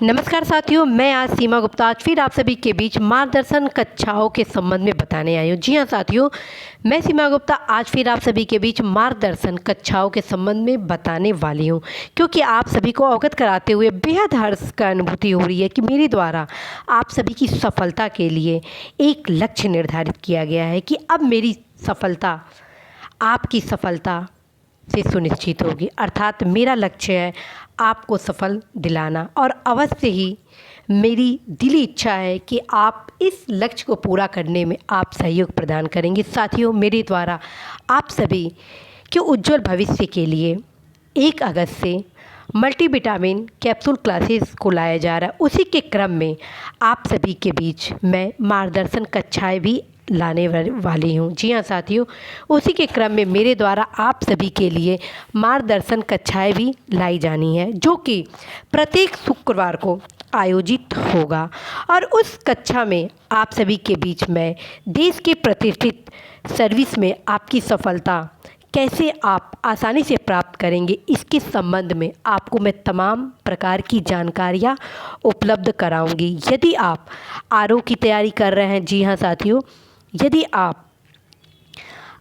नमस्कार साथियों, मैं आज सीमा गुप्ता आज फिर आप सभी के बीच मार्गदर्शन कक्षाओं के संबंध में बताने आई हूँ। जी हाँ साथियों, मैं सीमा गुप्ता आज फिर आप सभी के बीच मार्गदर्शन कक्षाओं के संबंध में बताने वाली हूँ, क्योंकि आप सभी को अवगत कराते हुए बेहद हर्ष का अनुभूति हो रही है कि मेरे द्वारा आप सभी की सफलता के लिए एक लक्ष्य निर्धारित किया गया है कि अब मेरी सफलता आपकी सफलता से सुनिश्चित होगी। अर्थात मेरा लक्ष्य है आपको सफल दिलाना, और अवश्य ही मेरी दिली इच्छा है कि आप इस लक्ष्य को पूरा करने में आप सहयोग प्रदान करेंगे। साथियों, मेरे द्वारा आप सभी के उज्जवल भविष्य के लिए 1 अगस्त से मल्टीविटामिन कैप्सूल क्लासेस को लाया जा रहा है। उसी के क्रम में आप सभी के बीच मैं मार्गदर्शन कक्षाएं भी लाने वाली हूँ। जी हाँ साथियों, उसी के क्रम में मेरे द्वारा आप सभी के लिए मार्गदर्शन कक्षाएं भी लाई जानी है, जो कि प्रत्येक शुक्रवार को आयोजित होगा। और उस कक्षा में आप सभी के बीच मैं देश के प्रतिष्ठित सर्विस में आपकी सफलता कैसे आप आसानी से प्राप्त करेंगे, इसके संबंध में आपको मैं तमाम प्रकार की जानकारियाँ उपलब्ध कराऊंगी। यदि आप आरओ की तैयारी कर रहे हैं, जी हाँ साथियों, यदि आप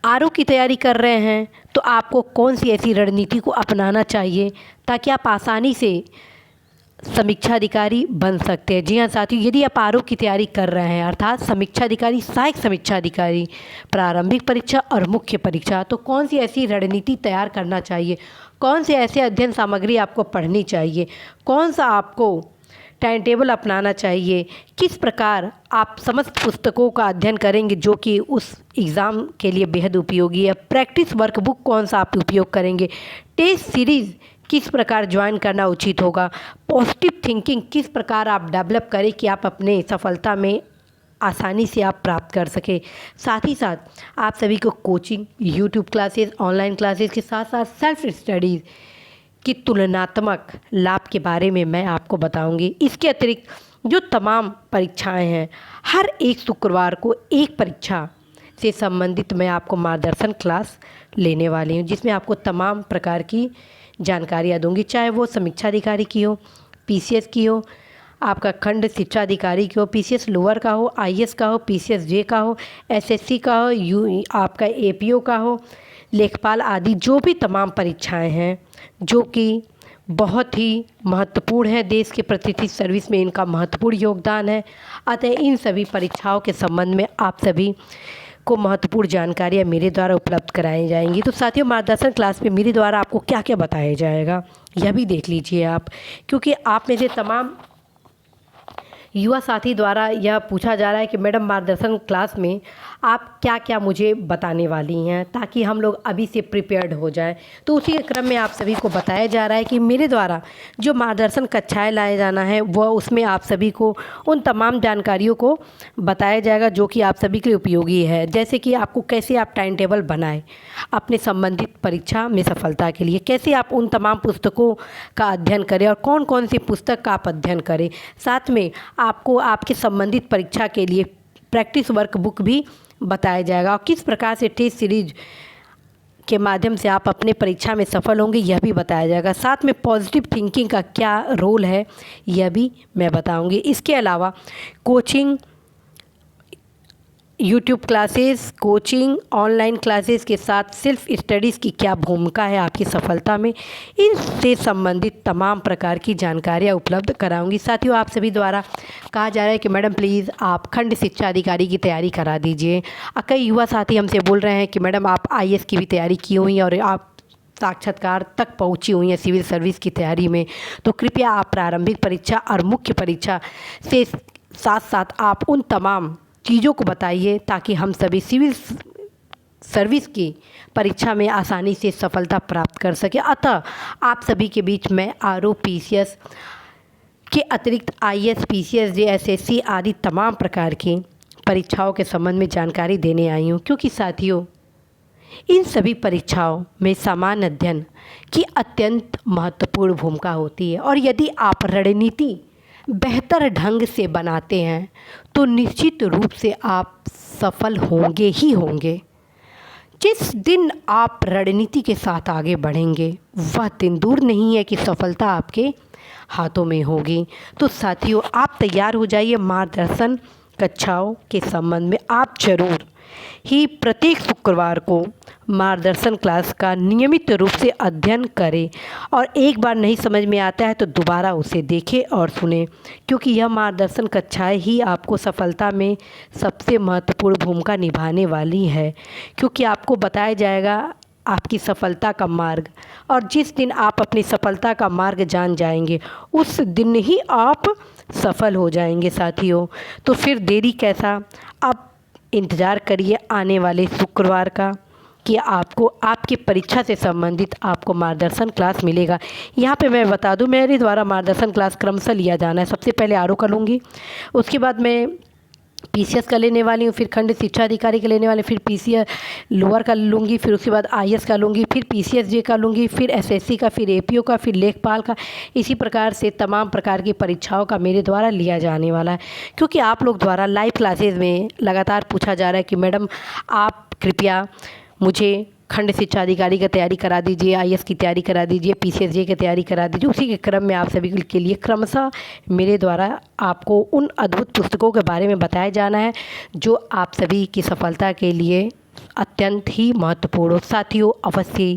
आरओ की तैयारी कर रहे हैं तो आपको कौन सी ऐसी रणनीति को अपनाना चाहिए ताकि आप आसानी से समीक्षा अधिकारी बन सकते हैं। जी हाँ साथियों, यदि आप आरओ की तैयारी कर रहे हैं, अर्थात समीक्षा अधिकारी, सहायक समीक्षा अधिकारी, प्रारंभिक परीक्षा और मुख्य परीक्षा, तो कौन सी ऐसी रणनीति तैयार करना चाहिए, कौन से ऐसे अध्ययन सामग्री आपको पढ़नी चाहिए, कौन सा आपको टाइम टेबल अपनाना चाहिए, किस प्रकार आप समस्त पुस्तकों का अध्ययन करेंगे जो कि उस एग्ज़ाम के लिए बेहद उपयोगी है, प्रैक्टिस वर्कबुक कौन सा आप उपयोग करेंगे, टेस्ट सीरीज़ किस प्रकार ज्वाइन करना उचित होगा, पॉजिटिव थिंकिंग किस प्रकार आप डेवलप करें कि आप अपने सफलता में आसानी से आप प्राप्त कर सके। साथ ही साथ आप सभी को coaching, YouTube classes, online classes के साथ साथ सेल्फ स्टडीज़ की तुलनात्मक लाभ के बारे में मैं आपको बताऊंगी। इसके अतिरिक्त जो तमाम परीक्षाएं हैं, हर एक शुक्रवार को एक परीक्षा से संबंधित मैं आपको मार्गदर्शन क्लास लेने वाली हूं, जिसमें आपको तमाम प्रकार की जानकारियां दूंगी, चाहे वो समीक्षा अधिकारी की हो, पीसीएस की हो, आपका खंड शिक्षा अधिकारी की हो, पीसीएस लोअर का हो, आईएएस का हो, पीसीएस जे का हो, एसएससी का हो, आपका एपीओ का हो, लेखपाल आदि जो भी तमाम परीक्षाएं हैं जो कि बहुत ही महत्वपूर्ण है, देश के प्रतिष्ठित सर्विस में इनका महत्वपूर्ण योगदान है। अतः इन सभी परीक्षाओं के संबंध में आप सभी को महत्वपूर्ण जानकारियाँ मेरे द्वारा उपलब्ध कराई जाएंगी। तो साथियों, मार्गदर्शन क्लास में मेरे द्वारा आपको क्या क्या बताया जाएगा यह भी देख लीजिए आप, क्योंकि आप में से तमाम युवा साथी द्वारा यह पूछा जा रहा है कि मैडम मार्गदर्शन क्लास में आप क्या क्या मुझे बताने वाली हैं, ताकि हम लोग अभी से प्रिपेयर्ड हो जाएं। तो उसी के क्रम में आप सभी को बताया जा रहा है कि मेरे द्वारा जो मार्गदर्शन कक्षाएं लाया जाना है वह उसमें आप सभी को उन तमाम जानकारियों को बताया जाएगा जो कि आप सभी के लिए उपयोगी है। जैसे कि आपको कैसे आप टाइम टेबल बनाएं अपने संबंधित परीक्षा में सफलता के लिए, कैसे आप उन तमाम पुस्तकों का अध्ययन करें और कौन कौन सी पुस्तक का आप अध्ययन करें, साथ में आपको आपके संबंधित परीक्षा के लिए प्रैक्टिस वर्कबुक भी बताया जाएगा, और किस प्रकार से टेस्ट सीरीज के माध्यम से आप अपने परीक्षा में सफल होंगे यह भी बताया जाएगा। साथ में पॉजिटिव थिंकिंग का क्या रोल है यह भी मैं बताऊंगी। इसके अलावा coaching, YouTube classes, coaching, online classes के साथ सेल्फ स्टडीज़ की क्या भूमिका है आपकी सफलता में, इनसे संबंधित तमाम प्रकार की जानकारियाँ उपलब्ध कराऊंगी। साथियों, आप सभी द्वारा कहा जा रहा है कि मैडम प्लीज़ आप खंड शिक्षा अधिकारी की तैयारी करा दीजिए। कई युवा साथी हमसे बोल रहे हैं कि मैडम आप आईएएस की भी तैयारी की हुई हैं और आप साक्षात्कार तक पहुंची हुई हैं सिविल सर्विस की तैयारी में, तो कृपया आप प्रारंभिक परीक्षा और मुख्य परीक्षा से साथ साथ आप उन तमाम चीज़ों को बताइए ताकि हम सभी सिविल सर्विस की परीक्षा में आसानी से सफलता प्राप्त कर सके। अतः आप सभी के बीच में आरओ, पीसीएस के अतिरिक्त आईएएस, पीसीएस, जे, एसएससी आदि तमाम प्रकार की परीक्षाओं के संबंध में जानकारी देने आई हूँ, क्योंकि साथियों इन सभी परीक्षाओं में सामान्य अध्ययन की अत्यंत महत्वपूर्ण भूमिका होती है, और यदि आप रणनीति बेहतर ढंग से बनाते हैं तो निश्चित रूप से आप सफल होंगे ही होंगे। जिस दिन आप रणनीति के साथ आगे बढ़ेंगे वह दिन दूर नहीं है कि सफलता आपके हाथों में होगी। तो साथियों, आप तैयार हो जाइए मार्गदर्शन कक्षाओं के संबंध में। आप जरूर ही प्रत्येक शुक्रवार को मार्गदर्शन क्लास का नियमित रूप से अध्ययन करें और एक बार नहीं समझ में आता है तो दोबारा उसे देखें और सुनें, क्योंकि यह मार्गदर्शन कक्षाएं ही आपको सफलता में सबसे महत्वपूर्ण भूमिका निभाने वाली है, क्योंकि आपको बताया जाएगा आपकी सफलता का मार्ग। और जिस दिन आप अपनी सफलता का मार्ग जान जाएंगे उस दिन ही आप सफल हो जाएंगे साथियों। तो फिर देरी कैसा, आप इंतज़ार करिए आने वाले शुक्रवार का कि आपको आपकी परीक्षा से संबंधित आपको मार्गदर्शन क्लास मिलेगा। यहाँ पे मैं बता दूँ, मेरे द्वारा मार्गदर्शन क्लास क्रमशः लिया जाना है। सबसे पहले आरओ का लूँगी, उसके बाद मैं पीसीएस का लेने वाली हूँ, फिर खंड शिक्षा अधिकारी का लेने वाली, फिर पीसीएस लोअर का लूँगी, फिर उसके बाद आईएएस का लूँगी, फिर पीसीएसजे का लूँगी, फिर एसएससी का, फिर एपीओ का, फिर लेखपाल का। इसी प्रकार से तमाम प्रकार की परीक्षाओं का मेरे द्वारा लिया जाने वाला है, क्योंकि आप लोग द्वारा लाइव क्लासेज में लगातार पूछा जा रहा है कि मैडम आप कृपया मुझे खंड शिक्षा अधिकारी की तैयारी करा दीजिए, आईएएस की तैयारी करा दीजिए, पीसीएसजे की तैयारी करा दीजिए। उसी के क्रम में आप सभी के लिए क्रमशः मेरे द्वारा आपको उन अद्भुत पुस्तकों के बारे में बताया जाना है जो आप सभी की सफलता के लिए अत्यंत ही महत्वपूर्ण हो। साथियों, अवश्य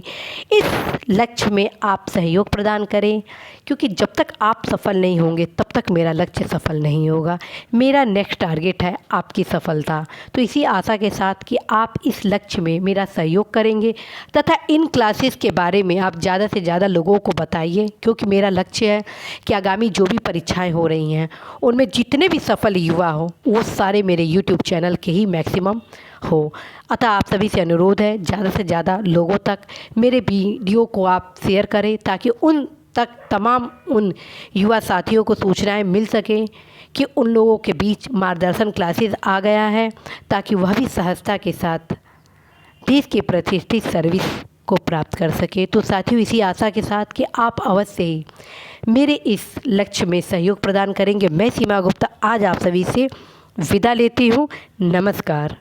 इस लक्ष्य में आप सहयोग प्रदान करें, क्योंकि जब तक आप सफल नहीं होंगे तब तक मेरा लक्ष्य सफल नहीं होगा। मेरा नेक्स्ट टारगेट है आपकी सफलता। तो इसी आशा के साथ कि आप इस लक्ष्य में मेरा सहयोग करेंगे तथा इन क्लासेस के बारे में आप ज़्यादा से ज़्यादा लोगों को बताइए, क्योंकि मेरा लक्ष्य है कि आगामी जो भी परीक्षाएँ हो रही हैं उनमें जितने भी सफल युवा हो वो सारे मेरे यूट्यूब चैनल के ही मैक्सिमम हो। अतः आप सभी से अनुरोध है ज़्यादा से ज़्यादा लोगों तक मेरे वीडियो को आप शेयर करें, ताकि उन तक तमाम उन युवा साथियों को सूचनाएं मिल सकें कि उन लोगों के बीच मार्गदर्शन क्लासेस आ गया है, ताकि वह भी सहजता के साथ देश की प्रतिष्ठित सर्विस को प्राप्त कर सके। तो साथियों, इसी आशा के साथ कि आप अवश्य ही मेरे इस लक्ष्य में सहयोग प्रदान करेंगे, मैं सीमा गुप्ता आज आप सभी से विदा लेती हूँ। नमस्कार।